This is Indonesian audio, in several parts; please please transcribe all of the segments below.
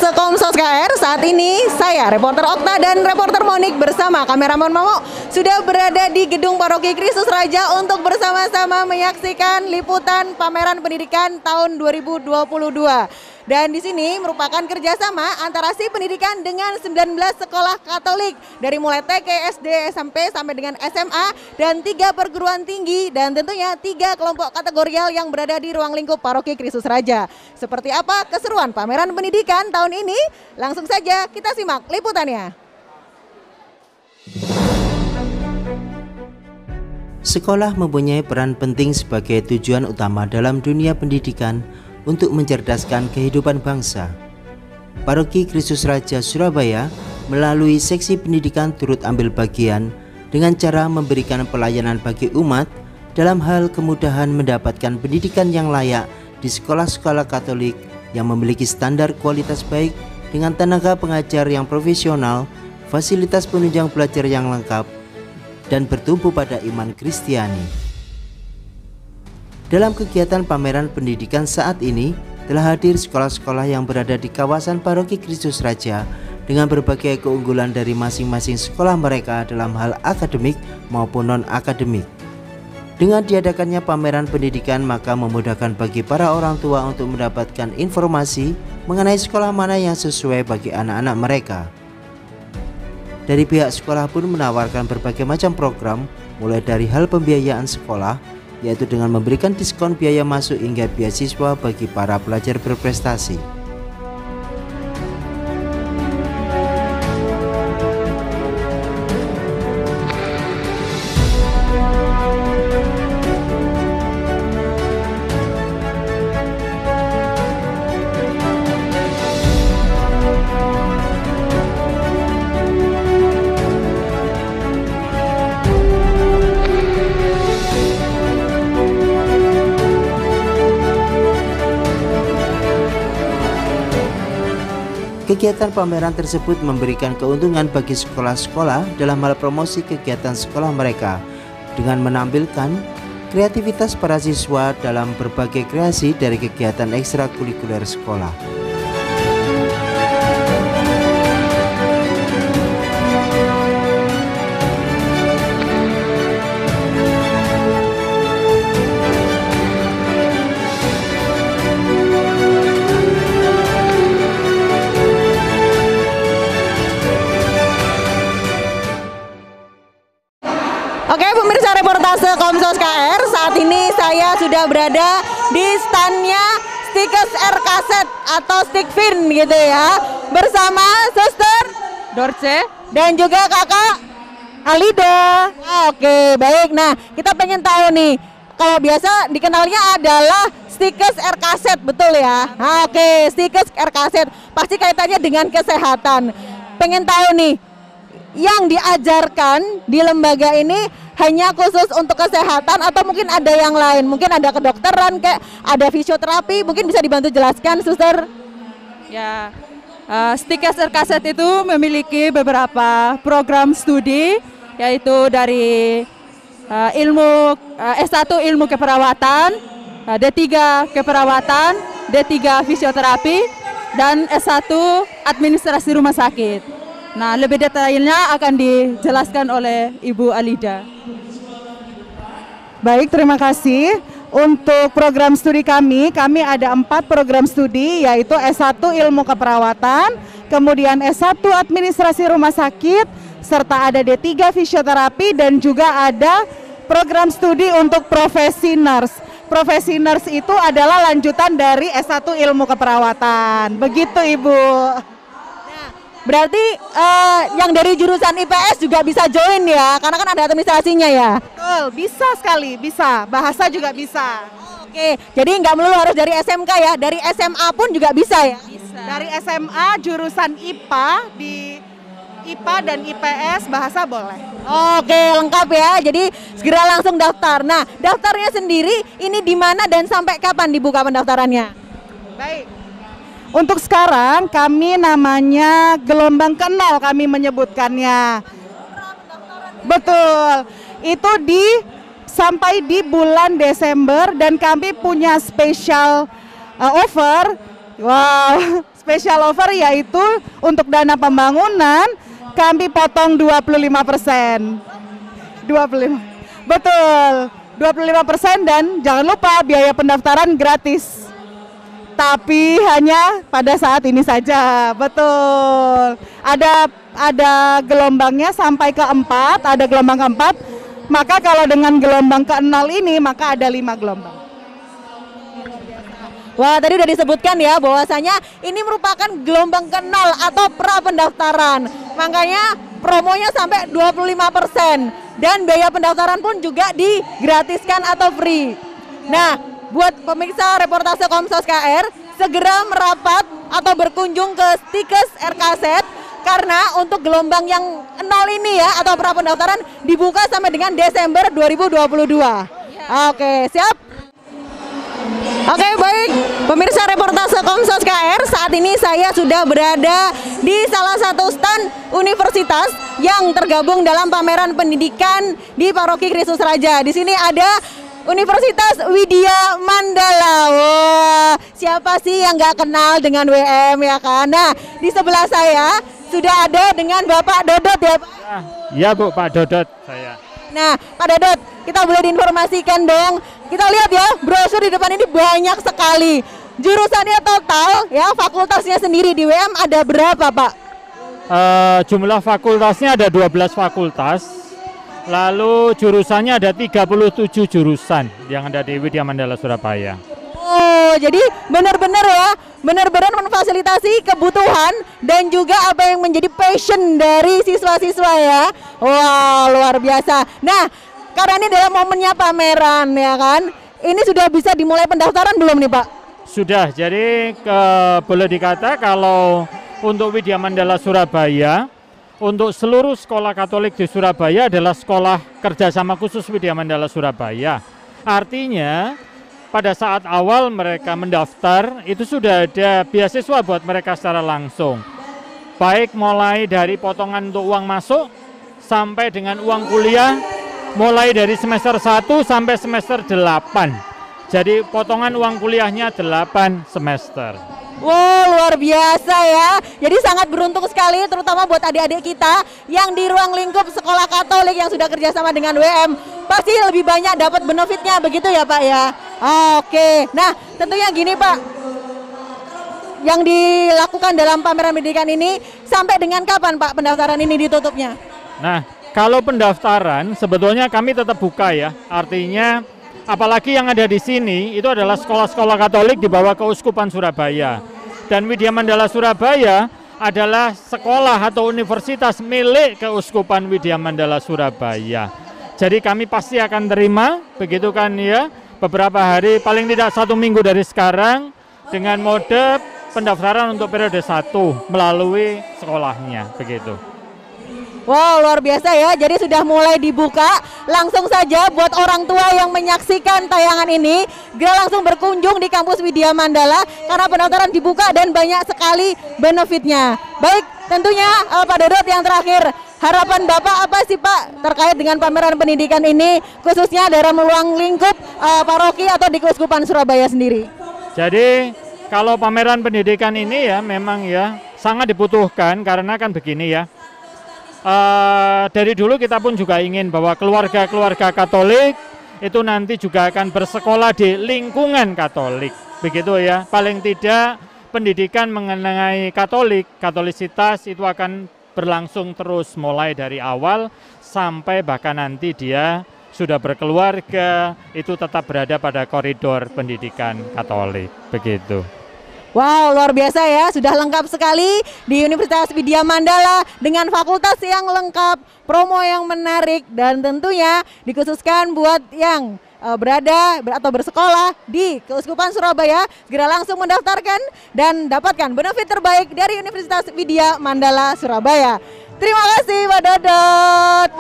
Sekomsos KR. Saat ini saya, reporter Okta dan reporter Monik bersama kameramen Momo sudah berada di gedung Paroki Kristus Raja untuk bersama-sama menyaksikan liputan pameran pendidikan tahun 2022. Dan di sini merupakan kerjasama antara Si Pendidikan dengan 19 sekolah Katolik dari mulai TK, SD, SMP sampai dengan SMA dan 3 perguruan tinggi dan tentunya 3 kelompok kategorial yang berada di ruang lingkup Paroki Kristus Raja. Seperti apa keseruan pameran pendidikan tahun ini? Langsung saja kita simak liputannya. Sekolah mempunyai peran penting sebagai tujuan utama dalam dunia pendidikan untuk mencerdaskan kehidupan bangsa. Paroki Kristus Raja Surabaya melalui seksi pendidikan turut ambil bagian dengan cara memberikan pelayanan bagi umat dalam hal kemudahan mendapatkan pendidikan yang layak di sekolah-sekolah Katolik yang memiliki standar kualitas baik dengan tenaga pengajar yang profesional, fasilitas penunjang belajar yang lengkap, dan bertumbuh pada iman Kristiani. Dalam kegiatan pameran pendidikan saat ini telah hadir sekolah-sekolah yang berada di kawasan Paroki Kristus Raja dengan berbagai keunggulan dari masing-masing sekolah mereka dalam hal akademik maupun non-akademik. Dengan diadakannya pameran pendidikan maka memudahkan bagi para orang tua untuk mendapatkan informasi mengenai sekolah mana yang sesuai bagi anak-anak mereka. Dari pihak sekolah pun menawarkan berbagai macam program mulai dari hal pembiayaan sekolah, yaitu dengan memberikan diskon biaya masuk hingga beasiswa bagi para pelajar berprestasi. Kegiatan pameran tersebut memberikan keuntungan bagi sekolah-sekolah dalam hal promosi kegiatan sekolah mereka dengan menampilkan kreativitas para siswa dalam berbagai kreasi dari kegiatan ekstrakurikuler sekolah. Oke pemirsa reportase Komsos KR, saat ini saya sudah berada di standnya Stikes RKZ atau Stikfin gitu ya, bersama Suster Dorce dan juga Kakak Alida. Oke baik, nah kita pengen tahu nih, kalau biasa dikenalnya adalah Stikes RKZ, betul ya? Oke, Stikes RKZ pasti kaitannya dengan kesehatan. Pengen tahu nih, yang diajarkan di lembaga ini hanya khusus untuk kesehatan atau mungkin ada yang lain? Mungkin ada kedokteran, kayak ada fisioterapi, mungkin bisa dibantu jelaskan, Suster? Ya, Stikes RKZ itu memiliki beberapa program studi, yaitu dari ilmu S1 ilmu keperawatan, D3 keperawatan, D3 fisioterapi, dan S1 administrasi rumah sakit. Nah, lebih detailnya akan dijelaskan oleh Ibu Alida. Baik, terima kasih. Untuk program studi kami ada 4 program studi, yaitu S1 Ilmu Keperawatan, kemudian S1 Administrasi Rumah Sakit, serta ada D3 Fisioterapi, dan juga ada program studi untuk profesi nurse. Profesi nurse itu adalah lanjutan dari S1 Ilmu Keperawatan. Begitu, Ibu. Berarti yang dari jurusan IPS juga bisa join ya, karena kan ada administrasinya ya? Betul, bisa sekali, bisa. Bahasa juga bisa. Oke, jadi nggak melulu harus dari SMK ya, dari SMA pun juga bisa ya? Bisa. Dari SMA jurusan IPA, di IPA dan IPS bahasa boleh. Oke, lengkap ya, jadi segera langsung daftar. Nah, daftarnya sendiri ini di mana dan sampai kapan dibuka pendaftarannya? Baik. Untuk sekarang kami namanya gelombang ke-0 kami menyebutkannya. Betul. Itu sampai di bulan Desember dan kami punya special offer. Wow, special offer yaitu untuk dana pembangunan kami potong 25%. 25. Betul. 25% dan jangan lupa biaya pendaftaran gratis. Tapi hanya pada saat ini saja. Betul. Ada gelombangnya sampai ke-4, ada gelombang ke-4. Maka kalau dengan gelombang ke-0 ini maka ada 5 gelombang. Wah, tadi udah disebutkan ya bahwasanya ini merupakan gelombang ke-0 atau pra pendaftaran. Makanya promonya sampai 25% dan biaya pendaftaran pun juga digratiskan atau free. Nah, buat pemirsa reportase Komsos KR, segera merapat atau berkunjung ke Stikes RKZ karena untuk gelombang yang 0 ini ya atau pra pendaftaran dibuka sampai dengan Desember 2022. Oke, siap? Oke, baik, pemirsa reportase Komsos KR, saat ini saya sudah berada di salah satu stand universitas yang tergabung dalam pameran pendidikan di Paroki Kristus Raja. Di sini ada Universitas Widya Mandala. Wah, siapa sih yang nggak kenal dengan WM ya kan? Nah, di sebelah saya sudah ada dengan Bapak Dodot ya Pak? Ya Bu, Pak Dodot saya. Nah, Pak Dodot, kita boleh diinformasikan dong. Kita lihat ya, brosur di depan ini banyak sekali. Jurusannya total, ya fakultasnya sendiri di WM ada berapa Pak? Jumlah fakultasnya ada 12 fakultas. Lalu jurusannya ada 37 jurusan yang ada di Widya Mandala Surabaya. Oh, jadi benar-benar ya, benar-benar memfasilitasi kebutuhan dan juga apa yang menjadi passion dari siswa-siswa ya. Wah, luar biasa. Nah, karena ini dalam momennya pameran ya kan, ini sudah bisa dimulai pendaftaran belum nih Pak? Sudah, jadi boleh dikata kalau untuk Widya Mandala Surabaya, untuk seluruh sekolah Katolik di Surabaya adalah sekolah kerjasama khusus Widya Mandala Surabaya. Artinya pada saat awal mereka mendaftar itu sudah ada beasiswa buat mereka secara langsung. Baik mulai dari potongan untuk uang masuk sampai dengan uang kuliah mulai dari semester 1 sampai semester 8. Jadi potongan uang kuliahnya 8 semester. Wow, luar biasa ya. Jadi sangat beruntung sekali terutama buat adik-adik kita yang di ruang lingkup sekolah Katolik yang sudah kerjasama dengan WM. Pasti lebih banyak dapat benefitnya begitu ya Pak ya. Oke, nah tentunya gini Pak. Yang dilakukan dalam pameran pendidikan ini sampai dengan kapan Pak pendaftaran ini ditutupnya? Nah, kalau pendaftaran sebetulnya kami tetap buka ya. Artinya apalagi yang ada di sini itu adalah sekolah-sekolah Katolik di bawah Keuskupan Surabaya. Dan Widya Mandala Surabaya adalah sekolah atau universitas milik Keuskupan Widya Mandala Surabaya. Jadi kami pasti akan terima, begitu kan ya, beberapa hari, paling tidak 1 minggu dari sekarang dengan mode pendaftaran untuk periode 1 melalui sekolahnya, begitu. Wow, luar biasa ya. Jadi sudah mulai dibuka. Langsung saja buat orang tua yang menyaksikan tayangan ini, segera langsung berkunjung di kampus Widya Mandala karena pendaftaran dibuka dan banyak sekali benefitnya. Baik, tentunya Pak Dodot yang terakhir, harapan Bapak apa sih Pak terkait dengan pameran pendidikan ini khususnya dalam ruang lingkup paroki atau di Keuskupan Surabaya sendiri? Jadi kalau pameran pendidikan ini ya memang ya sangat dibutuhkan karena kan begini ya. Dari dulu kita pun juga ingin bahwa keluarga-keluarga Katolik itu nanti juga akan bersekolah di lingkungan Katolik, begitu ya. Paling tidak pendidikan mengenai Katolisitas itu akan berlangsung terus mulai dari awal sampai bahkan nanti dia sudah berkeluarga itu tetap berada pada koridor pendidikan Katolik, begitu. Wow, luar biasa ya, sudah lengkap sekali di Universitas Widya Mandala dengan fakultas yang lengkap, promo yang menarik dan tentunya dikhususkan buat yang berada atau bersekolah di Keuskupan Surabaya, segera langsung mendaftarkan dan dapatkan benefit terbaik dari Universitas Widya Mandala Surabaya. Terima kasih Pak Dodot.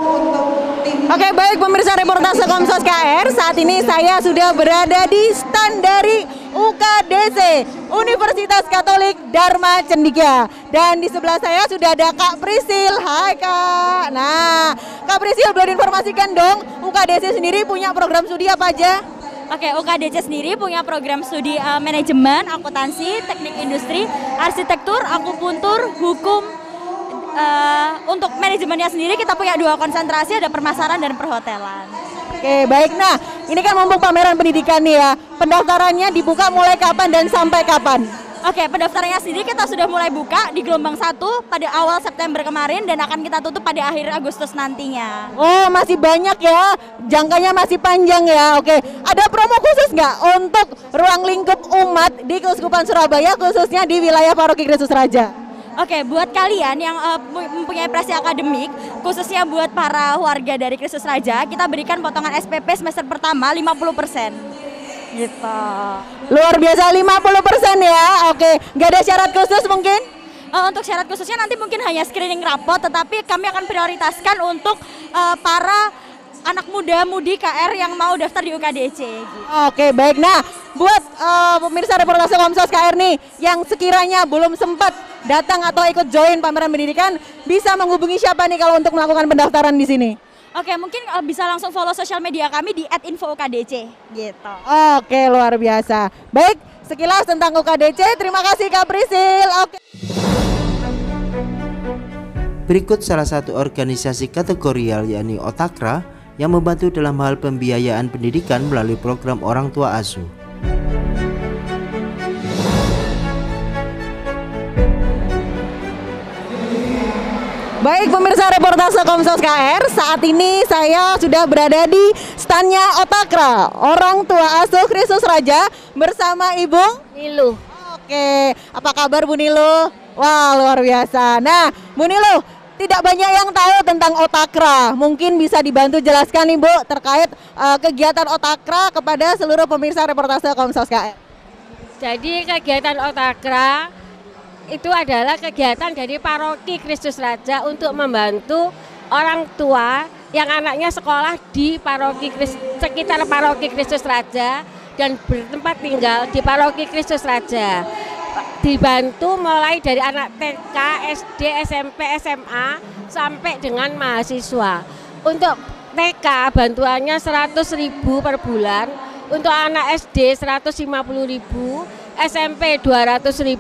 Oke, baik pemirsa reportase Komsos KR, saat ini saya sudah berada di stand dari UKDC, Universitas Katolik Dharma Cendekia. Dan di sebelah saya sudah ada Kak Prisil. Hai Kak. Nah, Kak Prisil boleh diinformasikan dong, UKDC sendiri punya program studi apa aja? Oke, UKDC sendiri punya program studi manajemen, akuntansi, teknik industri, arsitektur, akupuntur, hukum. Untuk manajemennya sendiri kita punya 2 konsentrasi, ada permasaran dan perhotelan. Oke, baik. Nah, ini kan mumpung pameran pendidikan nih ya. Pendaftarannya dibuka mulai kapan dan sampai kapan? Oke, pendaftarannya sendiri kita sudah mulai buka di gelombang 1 pada awal September kemarin dan akan kita tutup pada akhir Agustus nantinya. Oh, masih banyak ya. Jangkanya masih panjang ya. Oke, ada promo khusus nggak untuk ruang lingkup umat di Keuskupan Surabaya, khususnya di wilayah Paroki Kristus Raja? Oke, buat kalian yang mempunyai prestasi akademik, khususnya buat para warga dari Kristus Raja, kita berikan potongan SPP semester pertama 50%. Gitu. Luar biasa 50% ya. Oke, nggak ada syarat khusus mungkin? Untuk syarat khususnya nanti mungkin hanya screening rapot, tetapi kami akan prioritaskan untuk para anak muda-mudi KR yang mau daftar di UKDC. Gitu. Oke, baik. Nah, buat pemirsa reportase Komsos KR nih yang sekiranya belum sempat datang atau ikut join pameran pendidikan, bisa menghubungi siapa nih kalau untuk melakukan pendaftaran di sini? Oke, mungkin bisa langsung follow sosial media kami di @info_ukdc gitu. Oke, luar biasa. Baik, sekilas tentang UKDC. Terima kasih Kak Prisil. Oke. Berikut salah satu organisasi kategorial yakni Otakra yang membantu dalam hal pembiayaan pendidikan melalui program Orang Tua Asuh. Baik pemirsa reportase Komsos KR, saat ini saya sudah berada di standnya Otakra, Orang Tua Asuh Kristus Raja bersama Ibu Nilu. Oke, apa kabar Bu Nilu? Wah, luar biasa. Nah, Bu Nilu, tidak banyak yang tahu tentang Otakra. Mungkin bisa dibantu jelaskan nih Bu terkait kegiatan Otakra kepada seluruh pemirsa reportase Komsos KR. Jadi kegiatan Otakra itu adalah kegiatan dari Paroki Kristus Raja untuk membantu orang tua yang anaknya sekolah di sekitar Paroki Kristus Raja dan bertempat tinggal di Paroki Kristus Raja. Dibantu mulai dari anak TK, SD, SMP, SMA sampai dengan mahasiswa. Untuk TK bantuannya 100.000 per bulan, untuk anak SD 150.000, SMP 200.000,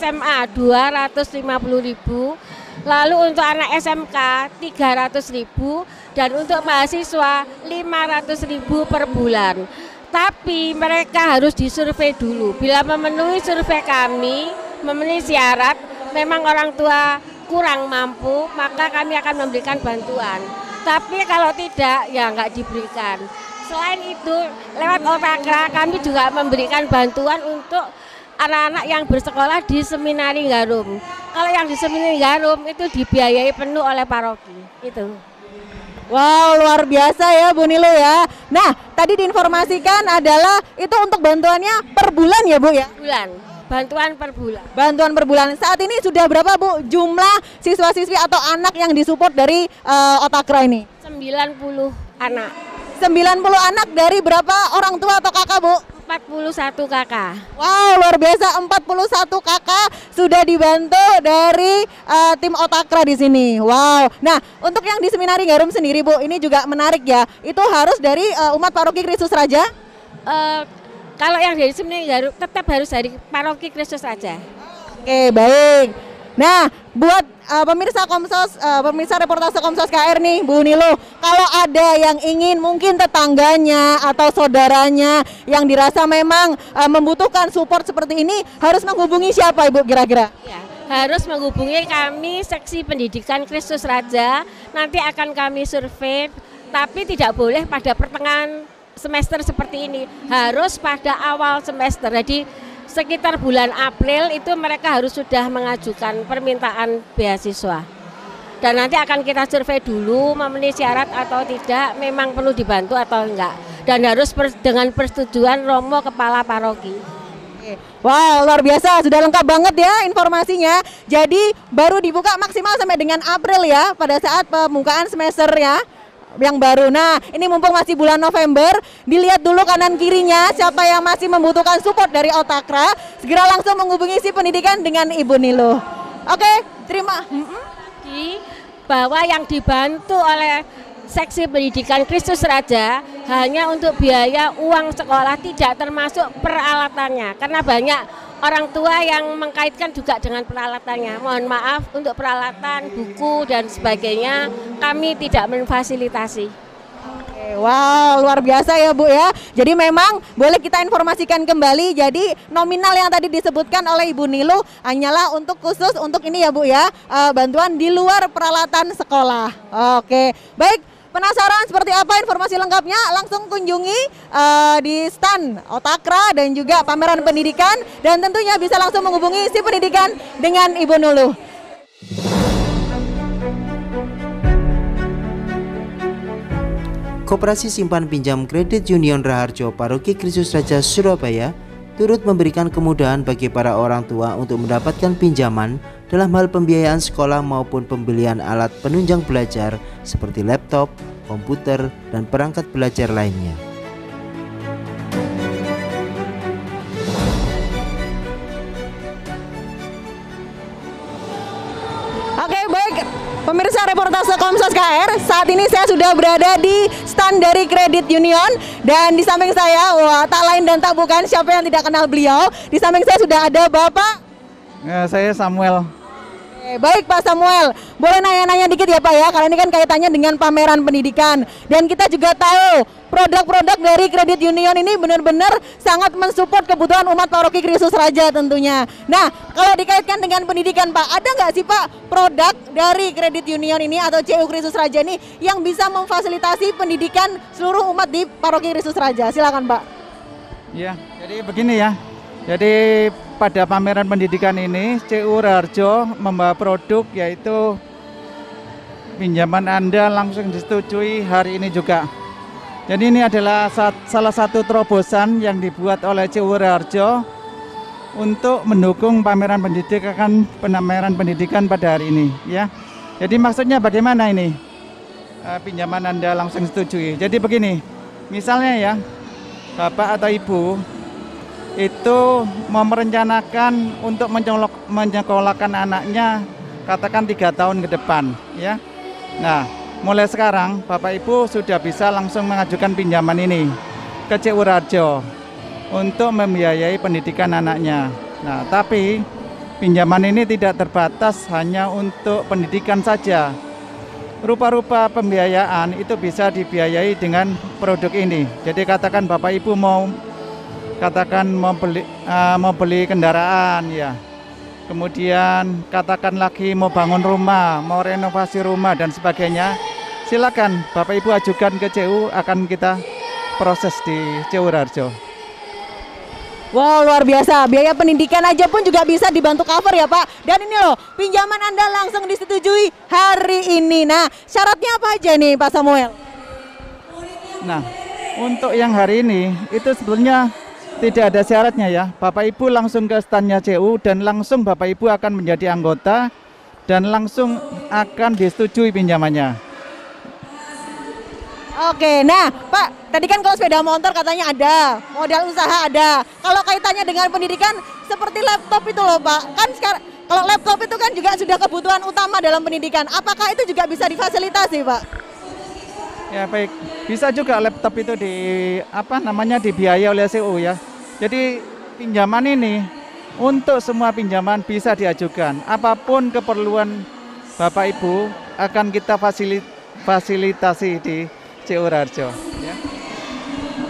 SMA 250.000, lalu untuk anak SMK 300.000 dan untuk mahasiswa 500.000 per bulan. Tapi mereka harus disurvei dulu. Bila memenuhi survei kami, memenuhi syarat, memang orang tua kurang mampu, maka kami akan memberikan bantuan. Tapi kalau tidak, ya nggak diberikan. Selain itu, lewat Otakra kami juga memberikan bantuan untuk anak-anak yang bersekolah di Seminari Garum. Kalau yang di Seminari Garum itu dibiayai penuh oleh paroki. Itu. Wow, luar biasa ya Bu Nilu ya. Nah, tadi diinformasikan adalah itu untuk bantuannya per bulan ya Bu ya? Bulan. Bantuan per bulan. Bantuan per bulan. Saat ini sudah berapa Bu jumlah siswa-siswi atau anak yang disupport dari Otakra ini? 90 anak. 90 anak dari berapa orang tua atau kakak Bu? 41 kakak. Wow, luar biasa, 41 kakak sudah dibantu dari tim Otakra di sini. Wow. Nah, untuk yang di Seminari Garum sendiri Bu, ini juga menarik ya. Itu harus dari umat Paroki Kristus Raja? Kalau yang dari Seminari Garum tetap harus dari Paroki Kristus Raja. Oke, baik. Nah, buat pemirsa Komsos, pemirsa reportase Komsos KR nih, Bu Nilu, kalau ada yang ingin mungkin tetangganya atau saudaranya yang dirasa memang membutuhkan support seperti ini, harus menghubungi siapa Ibu kira-kira? Ya, harus menghubungi kami Seksi Pendidikan Kristus Raja, nanti akan kami survei, tapi tidak boleh pada pertengahan semester seperti ini, harus pada awal semester. Jadi sekitar bulan April itu mereka harus sudah mengajukan permintaan beasiswa. Dan nanti akan kita survei dulu memenuhi syarat atau tidak, memang perlu dibantu atau enggak. Dan harus dengan persetujuan Romo Kepala Paroki. Wow, luar biasa, sudah lengkap banget ya informasinya. Jadi baru dibuka maksimal sampai dengan April ya, pada saat pembukaan semester ya yang baru. Nah, ini mumpung masih bulan November, dilihat dulu kanan kirinya siapa yang masih membutuhkan support dari Otakra, segera langsung menghubungi si pendidikan dengan Ibu Nilu. Oke, terima. Bahwa yang dibantu oleh Seksi Pendidikan Kristus Raja hanya untuk biaya uang sekolah, tidak termasuk peralatannya. Karena banyak orang tua yang mengkaitkan juga dengan peralatannya. Mohon maaf, untuk peralatan, buku, dan sebagainya kami tidak memfasilitasi. Wow, luar biasa ya Bu ya. Jadi memang boleh kita informasikan kembali, jadi nominal yang tadi disebutkan oleh Ibu Nilu hanyalah untuk khusus untuk ini ya Bu ya, bantuan di luar peralatan sekolah. Oke, baik. Penasaran seperti apa informasi lengkapnya? Langsung kunjungi di stand Otakra dan juga pameran pendidikan, dan tentunya bisa langsung menghubungi si pendidikan dengan Ibu Nilu. Koperasi Simpan Pinjam Kredit Union Raharjo Paroki Kristus Raja Surabaya turut memberikan kemudahan bagi para orang tua untuk mendapatkan pinjaman dalam hal pembiayaan sekolah maupun pembelian alat penunjang belajar seperti laptop, komputer, dan perangkat belajar lainnya. Oke, baik. Pemirsa reportase Komsos KR, saat ini saya sudah berada di stand dari Kredit Union, dan di samping saya, wah, tak lain dan tak bukan, siapa yang tidak kenal beliau. Di samping saya sudah ada Bapak. Saya Samuel. Baik Pak Samuel, boleh nanya-nanya dikit ya Pak ya, karena ini kan kaitannya dengan pameran pendidikan, dan kita juga tahu produk-produk dari Kredit Union ini benar-benar sangat mensupport kebutuhan umat Paroki Kristus Raja tentunya. Nah, kalau dikaitkan dengan pendidikan Pak, ada nggak sih Pak produk dari Kredit Union ini atau CU Kristus Raja ini yang bisa memfasilitasi pendidikan seluruh umat di Paroki Kristus Raja? Silakan Pak. Ya, jadi begini ya. Jadi pada pameran pendidikan ini CU Raharjo membawa produk yaitu pinjaman Anda langsung disetujui hari ini juga. Jadi ini adalah salah satu terobosan yang dibuat oleh CU Raharjo untuk mendukung pameran pendidikan pada hari ini ya. Jadi maksudnya bagaimana ini? Pinjaman Anda langsung disetujui. Jadi begini, misalnya ya, Bapak atau Ibu itu mau merencanakan untuk menyekolahkan anaknya katakan 3 tahun ke depan ya. Nah, mulai sekarang Bapak Ibu sudah bisa langsung mengajukan pinjaman ini ke CU Raharjo untuk membiayai pendidikan anaknya. Nah, tapi pinjaman ini tidak terbatas hanya untuk pendidikan saja. Rupa-rupa pembiayaan itu bisa dibiayai dengan produk ini. Jadi katakan Bapak Ibu mau beli kendaraan ya, kemudian katakan lagi mau bangun rumah, mau renovasi rumah dan sebagainya, silakan Bapak Ibu ajukan ke CU, akan kita proses di CU Raharjo. Wow, luar biasa, biaya pendidikan aja pun juga bisa dibantu cover ya Pak. Dan ini loh, pinjaman Anda langsung disetujui hari ini. Nah, syaratnya apa aja nih Pak Samuel? Nah, untuk yang hari ini itu sebetulnya tidak ada syaratnya ya. Bapak Ibu langsung ke standnya CU dan langsung Bapak Ibu akan menjadi anggota dan langsung akan disetujui pinjamannya. Oke, nah Pak, tadi kan kalau sepeda motor katanya ada, modal usaha ada. Kalau kaitannya dengan pendidikan seperti laptop itu loh Pak, kan sekarang kalau laptop itu kan juga sudah kebutuhan utama dalam pendidikan. Apakah itu juga bisa difasilitasi Pak? Ya baik, bisa juga laptop itu dibiayai oleh CU ya. Jadi pinjaman ini untuk semua pinjaman bisa diajukan. Apapun keperluan Bapak Ibu akan kita fasilitasi di CU Raharjo. Ya.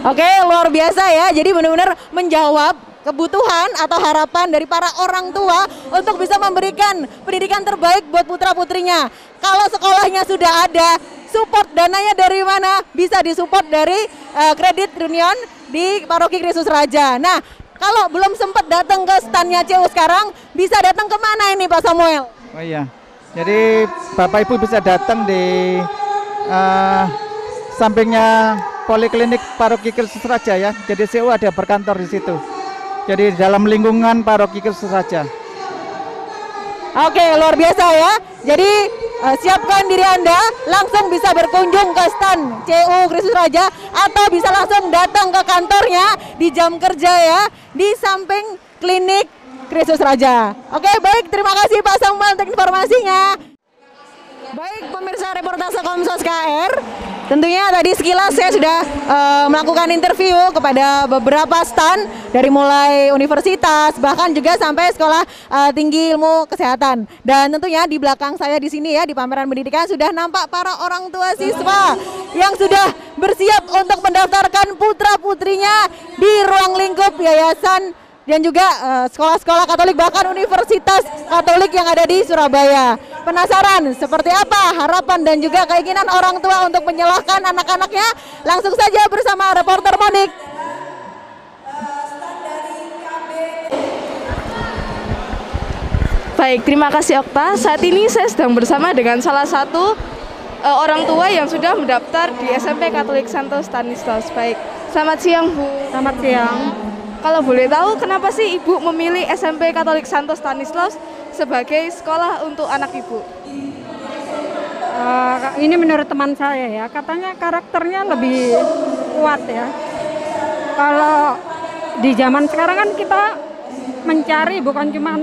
Oke, luar biasa ya. Jadi benar-benar menjawab kebutuhan atau harapan dari para orang tua untuk bisa memberikan pendidikan terbaik buat putra-putrinya. Kalau sekolahnya sudah ada, support dananya dari mana? Bisa disupport dari Kredit Union di Paroki Kristus Raja. Nah, kalau belum sempat datang ke standnya CU sekarang, bisa datang kemana ini Pak Samuel? Oh iya, jadi Bapak Ibu bisa datang di sampingnya Poliklinik Paroki Kristus Raja ya. Jadi CU ada berkantor di situ. Jadi dalam lingkungan Paroki Kristus Raja. Oke, luar biasa ya. Jadi siapkan diri Anda, langsung bisa berkunjung ke stand CU Kristus Raja atau bisa langsung datang ke kantornya di jam kerja ya, di samping klinik Kristus Raja. Oke, baik, terima kasih Pak Samuel untuk informasinya. Baik, pemirsa reportase Komsos KR, Tentunya tadi sekilas saya sudah melakukan interview kepada beberapa stand dari mulai universitas bahkan juga sampai sekolah tinggi ilmu kesehatan. Dan tentunya di belakang saya di sini ya di pameran pendidikan sudah nampak para orang tua siswa yang sudah bersiap untuk mendaftarkan putra-putrinya di ruang lingkup yayasan dan juga sekolah-sekolah Katolik bahkan universitas Katolik yang ada di Surabaya. Penasaran seperti apa harapan dan juga keinginan orang tua untuk menyalahkan anak-anaknya? Langsung saja bersama reporter Monik. Baik, terima kasih Okta. Saat ini saya sedang bersama dengan salah satu orang tua yang sudah mendaftar di SMP Katolik Santo Stanislaus. Baik, selamat siang Bu. Selamat siang. Kalau boleh tahu kenapa sih Ibu memilih SMP Katolik Santo Stanislaus sebagai sekolah untuk anak Ibu? Ini menurut teman saya ya, katanya karakternya lebih kuat ya. Kalau di zaman sekarang kan kita mencari bukan cuma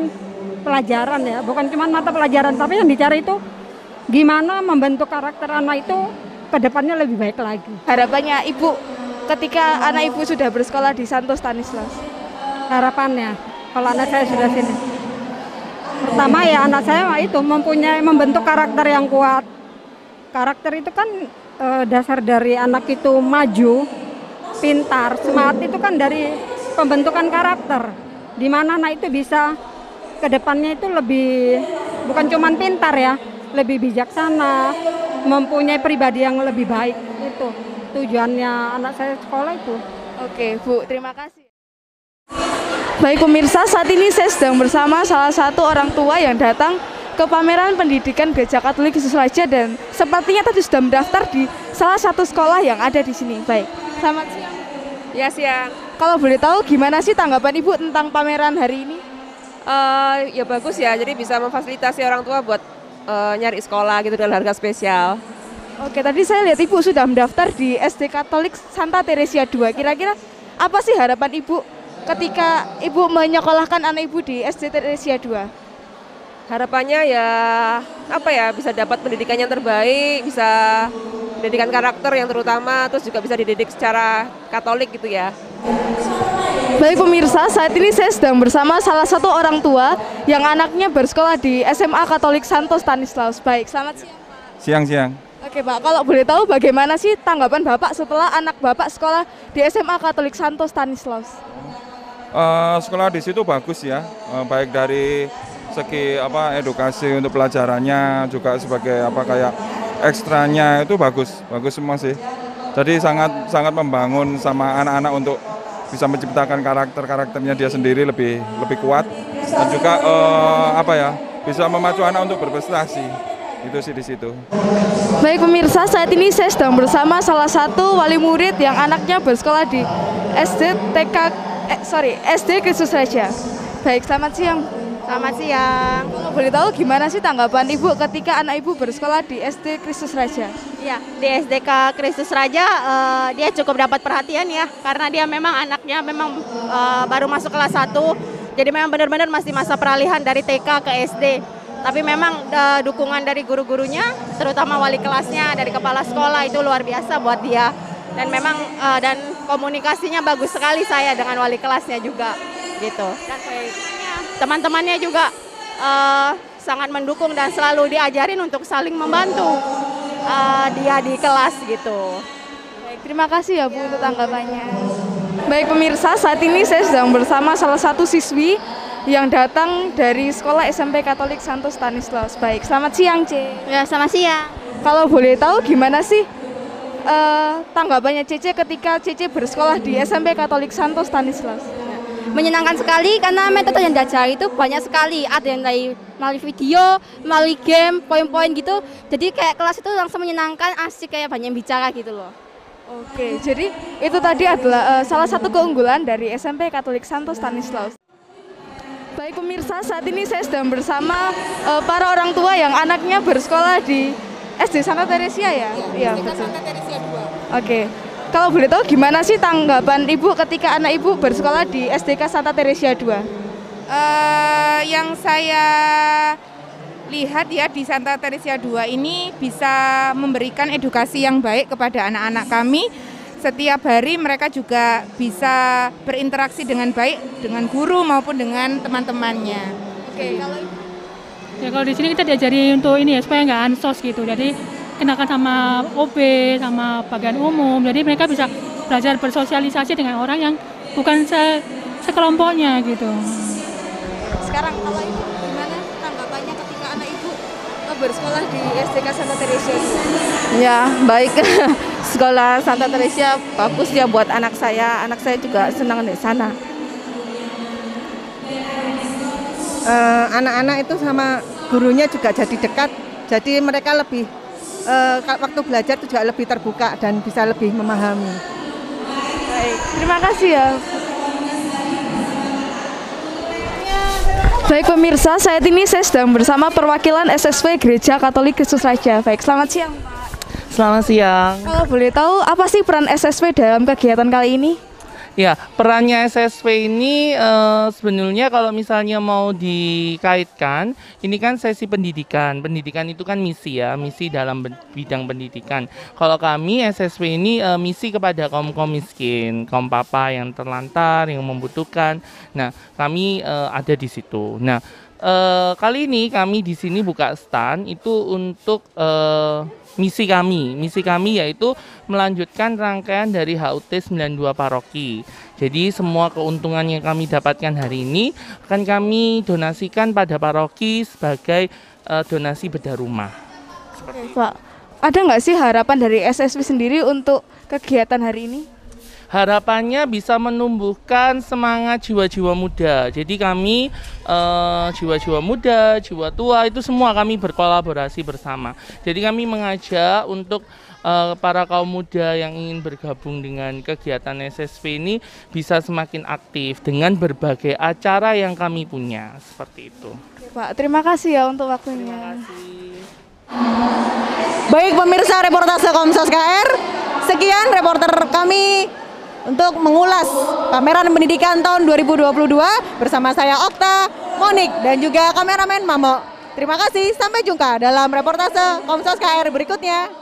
pelajaran ya, bukan cuma mata pelajaran, tapi yang dicari itu gimana membentuk karakter anak itu ke depannya lebih baik lagi. Harapannya Ibu ketika anak Ibu sudah bersekolah di Santo Stanislaus? Harapannya kalau anak saya sudah sini, pertama ya anak saya itu membentuk karakter yang kuat. Karakter itu kan dasar dari anak itu maju, pintar, semangat itu kan dari pembentukan karakter. Di mana anak itu bisa ke depannya itu lebih bukan cuma pintar ya, lebih bijaksana, mempunyai pribadi yang lebih baik. Itu tujuannya anak saya sekolah itu. Oke Bu, terima kasih. Baik pemirsa, saat ini saya sedang bersama salah satu orang tua yang datang ke pameran pendidikan Gereja Katolik Yesus Raja dan sepertinya tadi sudah mendaftar di salah satu sekolah yang ada di sini. Baik, selamat siang. Ya siang. Kalau boleh tahu gimana sih tanggapan Ibu tentang pameran hari ini? Ya bagus ya, jadi bisa memfasilitasi orang tua buat nyari sekolah gitu dengan harga spesial. Oke, tadi saya lihat Ibu sudah mendaftar di SD Katolik Santa Teresia 2. Kira-kira apa sih harapan Ibu ketika Ibu menyekolahkan anak Ibu di SD Teresia 2? Harapannya ya bisa dapat pendidikan yang terbaik, bisa pendidikan karakter yang terutama, terus juga bisa dididik secara Katolik gitu ya. Baik pemirsa, saat ini saya sedang bersama salah satu orang tua yang anaknya bersekolah di SMA Katolik Santo Stanislaus. Baik, selamat siang Pak. Siang-siang. Oke Pak, kalau boleh tahu bagaimana sih tanggapan Bapak setelah anak Bapak sekolah di SMA Katolik Santo Stanislaus? Sekolah di situ bagus ya, baik dari segi edukasi untuk pelajarannya juga sebagai kayak ekstranya itu bagus semua sih. Jadi sangat membangun sama anak-anak untuk bisa menciptakan karakternya dia sendiri lebih kuat dan juga bisa memacu anak untuk berprestasi. Itu sih di situ. Baik pemirsa, saat ini saya sedang bersama salah satu wali murid yang anaknya bersekolah di SD Kristus Raja. Baik, selamat siang. Selamat siang. Boleh tahu gimana sih tanggapan Ibu ketika anak Ibu bersekolah di SD Kristus Raja? Ya, di SDK Kristus Raja dia cukup dapat perhatian ya, karena dia memang anaknya baru masuk kelas 1, jadi memang benar-benar masih masa peralihan dari TK ke SD. Tapi memang dukungan dari guru-gurunya, terutama wali kelasnya, dari kepala sekolah itu luar biasa buat dia. Dan memang dan komunikasinya bagus sekali saya dengan wali kelasnya juga, gitu. Dan teman-temannya juga sangat mendukung dan selalu diajarin untuk saling membantu dia di kelas gitu. Baik, terima kasih ya Bu untuk tanggapannya. Baik pemirsa, saat ini saya sedang bersama salah satu siswi yang datang dari sekolah SMP Katolik Santo Stanislaus. Baik, selamat siang Ce. Ya, selamat siang. Kalau boleh tahu gimana sih tanggapannya Cece ketika Cece bersekolah di SMP Katolik Santo Stanislaus? Menyenangkan sekali karena metode yang diajari itu banyak sekali, ada yang melalui video, melalui game, poin-poin gitu. Jadi kayak kelas itu langsung menyenangkan, asik, kayak banyak bicara gitu loh. Oke, jadi itu tadi adalah salah satu keunggulan dari SMP Katolik Santo Stanislaus. Baik pemirsa, saat ini saya sedang bersama para orang tua yang anaknya bersekolah di SD Santa Teresia ya? Iya, betul. Santa Teresia 2. Oke. Kalau boleh tahu gimana sih tanggapan Ibu ketika anak Ibu bersekolah di SDK Santa Teresia 2? Yang saya lihat ya di Santa Teresia 2 ini bisa memberikan edukasi yang baik kepada anak-anak kami. Setiap hari mereka juga bisa berinteraksi dengan baik dengan guru maupun dengan teman-temannya. Oke, kalau di sini kita diajari untuk ini ya supaya nggak ansos gitu. Jadi kenakan sama OB, sama bagian umum. Jadi mereka bisa belajar bersosialisasi dengan orang yang bukan sekelompoknya gitu. Sekarang kalau Ibu gimana tanggapannya ketika anak Ibu bersekolah di SDK Santa Teresia? Ya, baik. Sekolah Santa Teresia bagus ya buat anak saya. Anak saya juga senang di sana. Anak-anak itu sama gurunya juga jadi dekat. Jadi mereka lebih waktu belajar itu juga lebih terbuka dan bisa lebih memahami. Baik, terima kasih ya. Baik pemirsa, saat ini saya sedang bersama perwakilan SSW Gereja Katolik Kristus Raja. Baik, selamat siang Pak. Selamat siang. Kalau boleh tahu, apa sih peran SSW dalam kegiatan kali ini? Ya, perannya SSW ini sebenarnya kalau misalnya mau dikaitkan, ini kan sesi pendidikan. Pendidikan itu kan misi ya, misi dalam bidang pendidikan. Kalau kami SSW ini misi kepada kaum miskin, kaum papa yang terlantar, yang membutuhkan. Nah, kami ada di situ. Nah, kali ini kami di sini buka stand itu untuk misi kami yaitu melanjutkan rangkaian dari HUT 92 paroki. Jadi semua keuntungan yang kami dapatkan hari ini akan kami donasikan pada paroki sebagai donasi bedah rumah. Oke, Pak, ada nggak sih harapan dari SSW sendiri untuk kegiatan hari ini? Harapannya bisa menumbuhkan semangat jiwa-jiwa muda. Jadi kami jiwa-jiwa muda, jiwa tua itu semua kami berkolaborasi bersama. Jadi kami mengajak untuk para kaum muda yang ingin bergabung dengan kegiatan SSW ini bisa semakin aktif dengan berbagai acara yang kami punya. Seperti itu. Pak, terima kasih ya untuk waktunya. Terima kasih. Baik pemirsa reportase Komsos KR, sekian reporter kami untuk mengulas pameran pendidikan tahun 2022 bersama saya Okta, Monik dan juga kameramen Mamo. Terima kasih, sampai jumpa dalam reportase Komsos KR berikutnya.